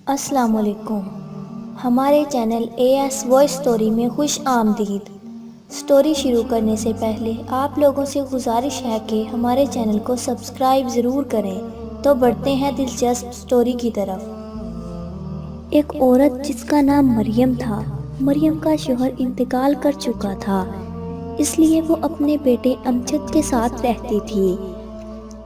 السلام علیکم۔ ہمارے چینل AS وائس سٹوری میں خوش آمدید۔ سٹوری شروع کرنے سے پہلے آپ لوگوں سے گزارش ہے کہ ہمارے چینل کو سبسکرائب ضرور کریں۔ تو بڑھتے ہیں دلچسپ سٹوری کی طرف۔ ایک عورت جس کا نام مریم تھا، مریم کا شوہر انتقال کر چکا تھا، اس لیے وہ اپنے بیٹے امجد کے ساتھ رہتی تھی۔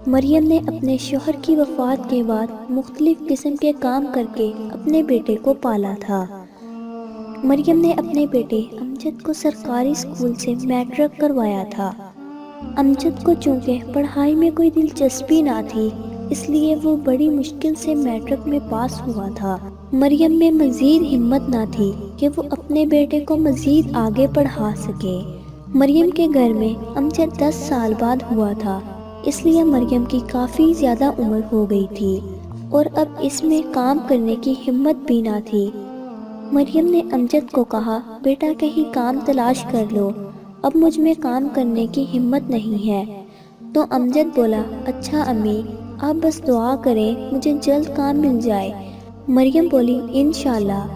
مریم نے اپنے شوہر کی وفات کے بعد مختلف قسم کے کام کر کے اپنے بیٹے کو پالا تھا۔ مریم نے اپنے بیٹے امجد کو سرکاری اسکول سے میٹرک کروایا تھا۔ امجد کو چونکہ پڑھائی میں کوئی دلچسپی نہ تھی، اس لیے وہ بڑی مشکل سے میٹرک میں پاس ہوا تھا۔ مریم میں مزید ہمت نہ تھی کہ وہ اپنے بیٹے کو مزید آگے پڑھا سکے۔ مریم کے گھر میں امجد 10 سال بعد ہوا تھا، اس لیے مریم کی کافی زیادہ عمر ہو گئی تھی اور اب اس میں کام کرنے کی ہمت بھی نہ تھی۔ مریم نے امجد کو کہا، بیٹا کہیں کام تلاش کر لو، اب مجھ میں کام کرنے کی ہمت نہیں ہے۔ تو امجد بولا، اچھا امی، آپ بس دعا کریں مجھے جلد کام مل جائے۔ مریم بولی، انشاءاللہ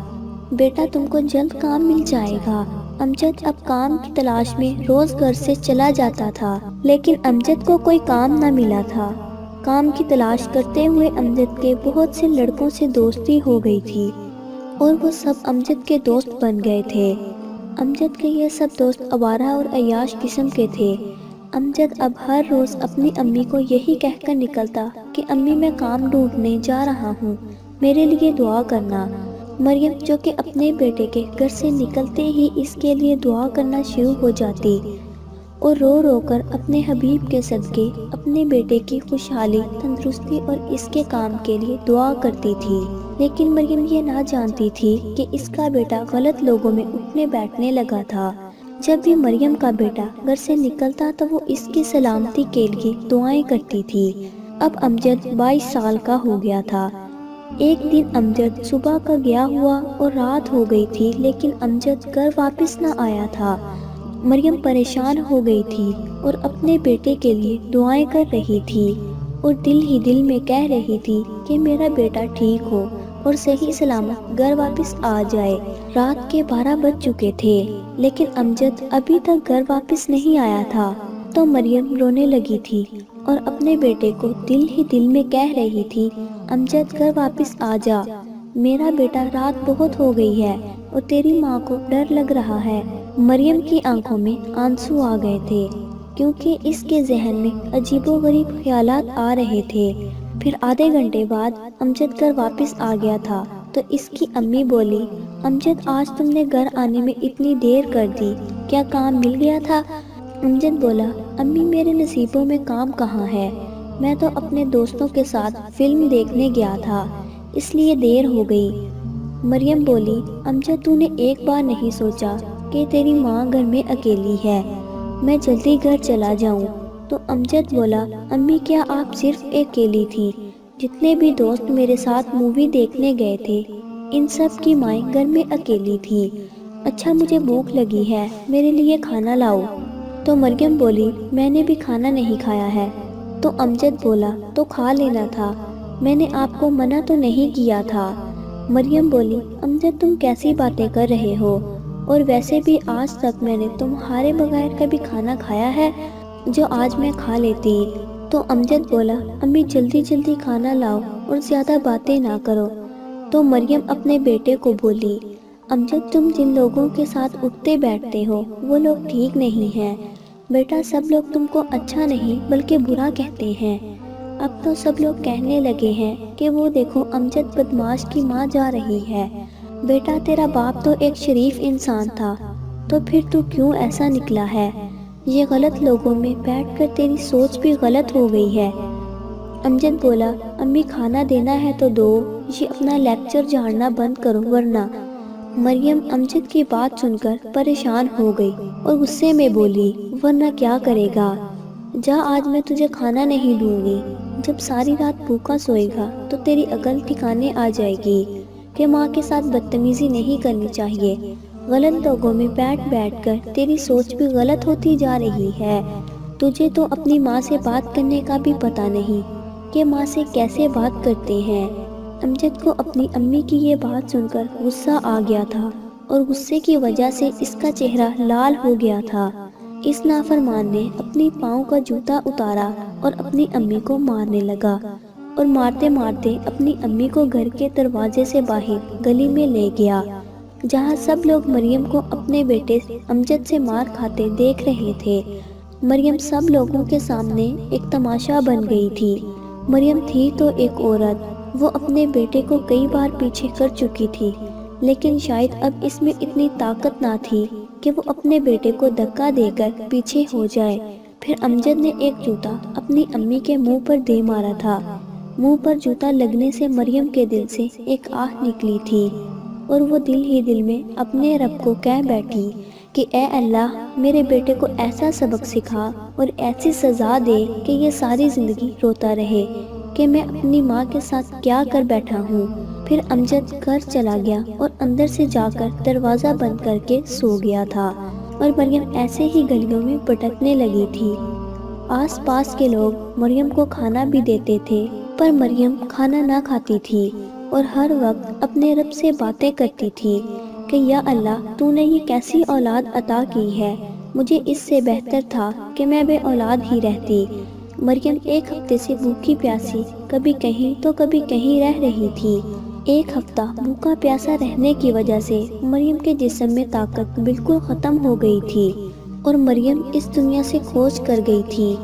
بیٹا تم کو جلد کام مل جائے گا۔ امجد اب کام کی تلاش میں روز گھر سے چلا جاتا تھا، لیکن امجد کو کوئی کام نہ ملا تھا۔ کام کی تلاش کرتے ہوئے امجد کے بہت سے لڑکوں سے دوستی ہو گئی تھی اور وہ سب امجد کے دوست بن گئے تھے۔ امجد کے یہ سب دوست آوارہ اور عیاش قسم کے تھے۔ امجد اب ہر روز اپنی امی کو یہی کہہ کر نکلتا کہ امی میں کام ڈھونڈنے جا رہا ہوں، میرے لیے دعا کرنا۔ مریم جو کہ اپنے بیٹے کے گھر سے نکلتے ہی اس کے لیے دعا کرنا شروع ہو جاتی اور رو رو کر اپنے حبیب کے صدقے اپنے بیٹے کی خوشحالی، تندرستی اور اس کے کام کے لیے دعا کرتی تھی۔ لیکن مریم یہ نہ جانتی تھی کہ اس کا بیٹا غلط لوگوں میں اٹھنے بیٹھنے لگا تھا۔ جب بھی مریم کا بیٹا گھر سے نکلتا تو وہ اس کی سلامتی کے لیے دعائیں کرتی تھی۔ اب امجد 22 سال کا ہو گیا تھا۔ ایک دن امجد صبح کا گیا ہوا اور رات ہو گئی تھی، لیکن امجد گھر واپس نہ آیا تھا۔ مریم پریشان ہو گئی تھی اور اپنے بیٹے کے لیے دعائیں کر رہی تھی اور دل ہی دل میں کہہ رہی تھی کہ میرا بیٹا ٹھیک ہو اور صحیح سلامت گھر واپس آ جائے۔ رات کے 12 بج چکے تھے، لیکن امجد ابھی تک گھر واپس نہیں آیا تھا۔ تو مریم رونے لگی تھی اور اپنے بیٹے کو دل ہی دل میں کہہ رہی تھی، امجد گھر واپس آ جا، میرا بیٹا، رات بہت ہو گئی ہے اور تیری ماں کو ڈر لگ رہا ہے۔ مریم کی آنکھوں میں آنسو آ گئے تھے کیونکہ اس کے ذہن میں عجیب و غریب خیالات آ رہے تھے۔ پھر آدھے گھنٹے بعد امجد گھر واپس آ گیا تھا تو اس کی امی بولی، امجد آج تم نے گھر آنے میں اتنی دیر کر دی، کیا کام مل گیا تھا؟ امجد بولا، امی میرے نصیبوں میں کام کہاں ہے، میں تو اپنے دوستوں کے ساتھ فلم دیکھنے گیا تھا، اس لیے دیر ہو گئی۔ مریم بولی، امجد تو نے ایک بار نہیں سوچا کہ تیری ماں گھر میں اکیلی ہے، میں جلدی گھر چلا جاؤں؟ تو امجد بولا، امی کیا آپ صرف اکیلی تھی؟ جتنے بھی دوست میرے ساتھ مووی دیکھنے گئے تھے، ان سب کی مائیں گھر میں اکیلی تھی۔ اچھا مجھے بھوک لگی ہے، میرے لیے کھانا لاؤ۔ تو مریم بولی، میں نے بھی کھانا نہیں کھایا ہے۔ تو امجد بولا، تو کھا لینا تھا، میں نے آپ کو منع تو نہیں کیا تھا۔ مریم بولی، امجد تم کیسی باتیں کر رہے ہو، اور ویسے بھی آج تک میں نے تمہارے بغیر کبھی کھانا کھایا ہے جو آج میں کھا لیتی۔ تو امجد بولا، امی جلدی جلدی کھانا لاؤ اور زیادہ باتیں نہ کرو۔ تو مریم اپنے بیٹے کو بولی، امجد تم جن لوگوں کے ساتھ اٹھتے بیٹھتے ہو وہ لوگ ٹھیک نہیں ہیں، بیٹا سب لوگ تم کو اچھا نہیں بلکہ برا کہتے ہیں۔ اب تو سب لوگ کہنے لگے ہیں کہ وہ دیکھو امجد بدماش کی ماں جا رہی ہے۔ بیٹا تیرا باپ تو ایک شریف انسان تھا، تو پھر تو کیوں ایسا نکلا ہے؟ یہ غلط لوگوں میں بیٹھ کر تیری سوچ بھی غلط ہو گئی ہے۔ امجد بولا، امی کھانا دینا ہے تو دو، یہ اپنا لیکچر جھاڑنا بند کرو ورنہ۔ مریم امجد کی بات سن کر پریشان ہو گئی اور غصے میں بولی، ورنہ کیا کرے گا؟ جا آج میں تجھے کھانا نہیں دوں گی، جب ساری رات بھوکا سوئے گا تو تیری عقل ٹھکانے آ جائے گی کہ ماں کے ساتھ بدتمیزی نہیں کرنی چاہیے۔ غلط لوگوں میں بیٹھ بیٹھ کر تیری سوچ بھی غلط ہوتی جا رہی ہے۔ تجھے تو اپنی ماں سے بات کرنے کا بھی پتہ نہیں کہ ماں سے کیسے بات کرتے ہیں۔ امجد کو اپنی امی کی یہ بات سن کر غصہ آ گیا تھا اور غصے کی وجہ سے اس کا چہرہ لال ہو گیا تھا۔ اس نافرمان نے اپنی پاؤں کا جوتا اتارا اور اپنی امی کو مارنے لگا اور مارتے مارتے اپنی امی کو گھر کے دروازے سے باہر گلی میں لے گیا، جہاں سب لوگ مریم کو اپنے بیٹے امجد سے مار کھاتے دیکھ رہے تھے۔ مریم سب لوگوں کے سامنے ایک تماشا بن گئی تھی۔ مریم تھی تو ایک عورت، وہ اپنے بیٹے کو کئی بار پیچھے کر چکی تھی، لیکن شاید اب اس میں اتنی طاقت نہ تھی کہ وہ اپنے بیٹے کو دھکا دے کر پیچھے ہو جائے۔ پھر امجد نے ایک جوتا اپنی امی کے منہ پر دے مارا تھا۔ منہ پر جوتا لگنے سے مریم کے دل سے ایک آہ نکلی تھی اور وہ دل ہی دل میں اپنے رب کو کہہ بیٹھی کہ اے اللہ، میرے بیٹے کو ایسا سبق سکھا اور ایسی سزا دے کہ یہ ساری زندگی روتا رہے کہ میں اپنی ماں کے ساتھ کیا کر بیٹھا ہوں۔ پھر امجد گھر چلا گیا اور اندر سے جا کر دروازہ بند کر کے سو گیا تھا، اور مریم ایسے ہی گلیوں میں بھٹکنے لگی تھی۔ آس پاس کے لوگ مریم کو کھانا بھی دیتے تھے، پر مریم کھانا نہ کھاتی تھی اور ہر وقت اپنے رب سے باتیں کرتی تھی کہ یا اللہ، تو نے یہ کیسی اولاد عطا کی ہے، مجھے اس سے بہتر تھا کہ میں بے اولاد ہی رہتی۔ مریم ایک ہفتے سے بھوکی پیاسی کبھی کہیں تو کبھی کہیں رہ رہی تھی۔ ایک ہفتہ بھوکا پیاسا رہنے کی وجہ سے مریم کے جسم میں طاقت بالکل ختم ہو گئی تھی اور مریم اس دنیا سے کوچ کر گئی تھی۔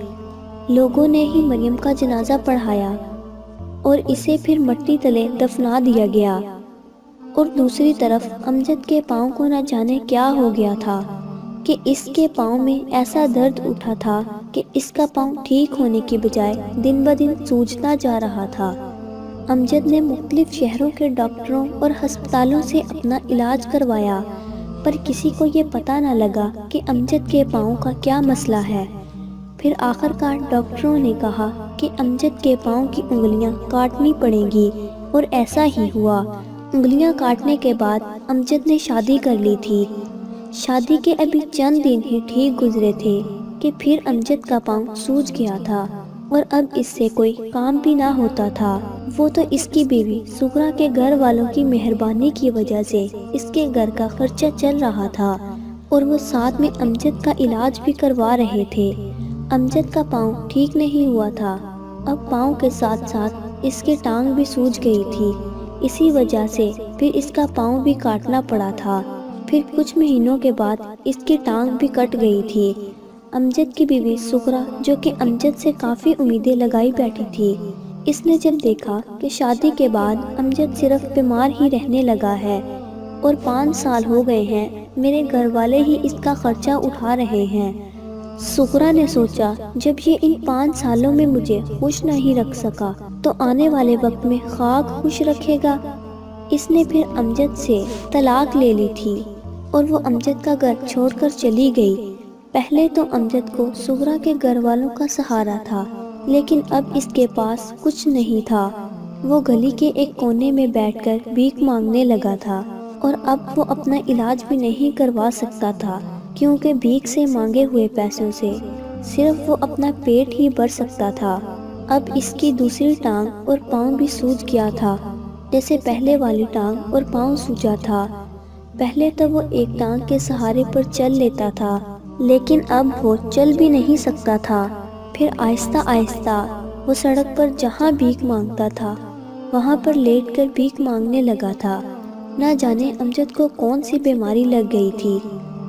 لوگوں نے ہی مریم کا جنازہ پڑھایا اور اسے پھر مٹی تلے دفنا دیا گیا، اور دوسری طرف امجد کے پاؤں کو نہ جانے کیا ہو گیا تھا کہ اس کے پاؤں میں ایسا درد اٹھا تھا کہ اس کا پاؤں ٹھیک ہونے کی بجائے دن بدن سوجتا جا رہا تھا۔ امجد نے مختلف شہروں کے ڈاکٹروں اور ہسپتالوں سے اپنا علاج کروایا، پر کسی کو یہ پتہ نہ لگا کہ امجد کے پاؤں کا کیا مسئلہ ہے۔ پھر آخر کار ڈاکٹروں نے کہا کہ امجد کے پاؤں کی انگلیاں کاٹنی پڑیں گی، اور ایسا ہی ہوا۔ انگلیاں کاٹنے کے بعد امجد نے شادی کر لی تھی۔ شادی کے ابھی چند دن ہی ٹھیک گزرے تھے کہ پھر امجد کا پاؤں سوج گیا تھا، اور اب اس سے کوئی کام بھی نہ ہوتا تھا۔ وہ تو اس کی بیوی سغرا کے گھر والوں کی مہربانی کی وجہ سے اس کے گھر کا خرچہ چل رہا تھا، اور وہ ساتھ میں امجد کا علاج بھی کروا رہے تھے۔ امجد کا پاؤں ٹھیک نہیں ہوا تھا، اب پاؤں کے ساتھ ساتھ اس کی ٹانگ بھی سوج گئی تھی، اسی وجہ سے پھر اس کا پاؤں بھی کاٹنا پڑا تھا۔ پھر کچھ مہینوں کے بعد اس کی ٹانگ بھی کٹ گئی تھی۔ امجد کی بیوی سغرا، جو کہ امجد سے کافی امیدیں لگائی بیٹھی تھی، اس نے جب دیکھا کہ شادی کے بعد امجد صرف بیمار ہی رہنے لگا ہے اور 5 سال ہو گئے ہیں میرے گھر والے ہی اس کا خرچہ اٹھا رہے ہیں، سغرا نے سوچا جب یہ ان 5 سالوں میں مجھے خوش نہیں رکھ سکا تو آنے والے وقت میں خاک خوش رکھے گا۔ اس نے پھر امجد سے طلاق لے لی تھی اور وہ امجد کا گھر چھوڑ کر چلی گئی۔ پہلے تو امجد کو سغرا کے گھر والوں کا سہارا تھا، لیکن اب اس کے پاس کچھ نہیں تھا۔ وہ گلی کے ایک کونے میں بیٹھ کر بھیک مانگنے لگا تھا، اور اب وہ اپنا علاج بھی نہیں کروا سکتا تھا، کیونکہ بھیک سے مانگے ہوئے پیسوں سے صرف وہ اپنا پیٹ ہی بھر سکتا تھا۔ اب اس کی دوسری ٹانگ اور پاؤں بھی سوج گیا تھا، جیسے پہلے والی ٹانگ اور پاؤں سوجا تھا۔ پہلے تو وہ ایک ٹانگ کے سہارے پر چل لیتا تھا، لیکن اب وہ چل بھی نہیں سکتا تھا۔ پھر آہستہ آہستہ وہ سڑک پر جہاں بھیک مانگتا تھا وہاں پر لیٹ کر بھیک مانگنے لگا تھا۔ نہ جانے امجد کو کون سی بیماری لگ گئی تھی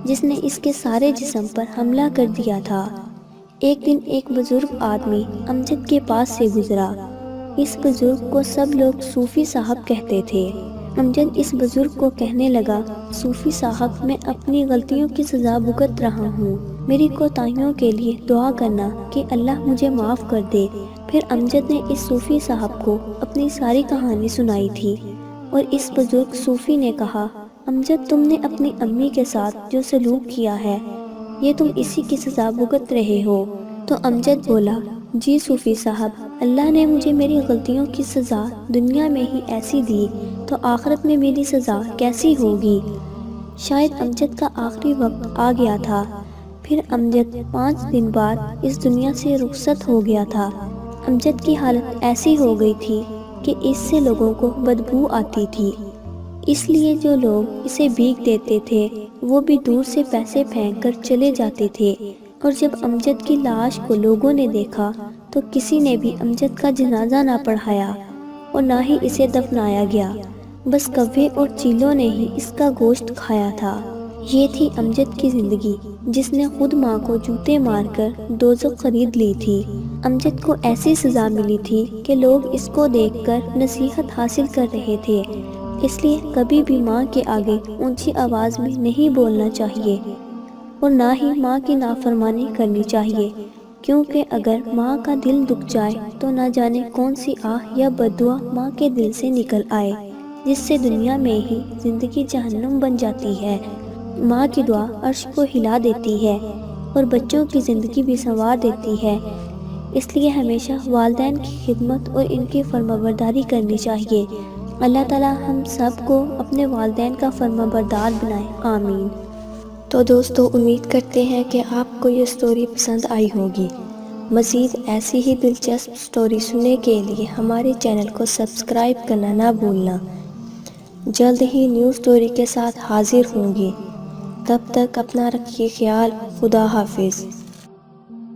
جس نے اس کے سارے جسم پر حملہ کر دیا تھا۔ ایک دن ایک بزرگ آدمی امجد کے پاس سے گزرا۔ اس بزرگ کو سب لوگ صوفی صاحب کہتے تھے۔ امجد اس بزرگ کو کہنے لگا، صوفی صاحب، میں اپنی غلطیوں کی سزا بھگت رہا ہوں، میری کوتاہیوں کے لیے دعا کرنا کہ اللہ مجھے معاف کر دے۔ پھر امجد نے اس صوفی صاحب کو اپنی ساری کہانی سنائی تھی، اور اس بزرگ صوفی نے کہا، امجد، تم نے اپنی امی کے ساتھ جو سلوک کیا ہے یہ تم اسی کی سزا بھگت رہے ہو۔ تو امجد بولا، جی صوفی صاحب، اللہ نے مجھے میری غلطیوں کی سزا دنیا میں ہی ایسی دی تو آخرت میں میری سزا کیسی ہوگی؟ شاید امجد کا آخری وقت آ گیا تھا۔ پھر امجد 5 دن بعد اس دنیا سے رخصت ہو گیا تھا۔ امجد کی حالت ایسی ہو گئی تھی کہ اس سے لوگوں کو بدبو آتی تھی، اس لیے جو لوگ اسے بھیگ دیتے تھے وہ بھی دور سے پیسے پھینک کر چلے جاتے تھے۔ اور جب امجد کی لاش کو لوگوں نے دیکھا تو کسی نے بھی امجد کا جنازہ نہ پڑھایا اور نہ ہی اسے دفنایا گیا، بس کوے اور چیلوں نے ہی اس کا گوشت کھایا تھا۔ یہ تھی امجد کی زندگی، جس نے خود ماں کو جوتے مار کر دوزخ خرید لی تھی۔ امجد کو ایسی سزا ملی تھی کہ لوگ اس کو دیکھ کر نصیحت حاصل کر رہے تھے، اس لیے کبھی بھی ماں کے آگے اونچی آواز میں نہیں بولنا چاہیے اور نہ ہی ماں کی نافرمانی کرنی چاہیے، کیونکہ اگر ماں کا دل دکھ جائے تو نہ جانے کون سی آہ یا بددعا ماں کے دل سے نکل آئے، جس سے دنیا میں ہی زندگی جہنم بن جاتی ہے۔ ماں کی دعا عرش کو ہلا دیتی ہے اور بچوں کی زندگی بھی سنوار دیتی ہے، اس لیے ہمیشہ والدین کی خدمت اور ان کی فرمانبرداری کرنی چاہیے۔ اللہ تعالی ہم سب کو اپنے والدین کا فرمانبردار بنائے، آمین۔ تو دوستو، امید کرتے ہیں کہ آپ کو یہ سٹوری پسند آئی ہوگی۔ مزید ایسی ہی دلچسپ سٹوری سننے کے لیے ہمارے چینل کو سبسکرائب کرنا نہ بھولنا۔ جلد ہی نیو سٹوری کے ساتھ حاضر ہوں گی، تب تک اپنا رکھیے خیال۔ خدا حافظ۔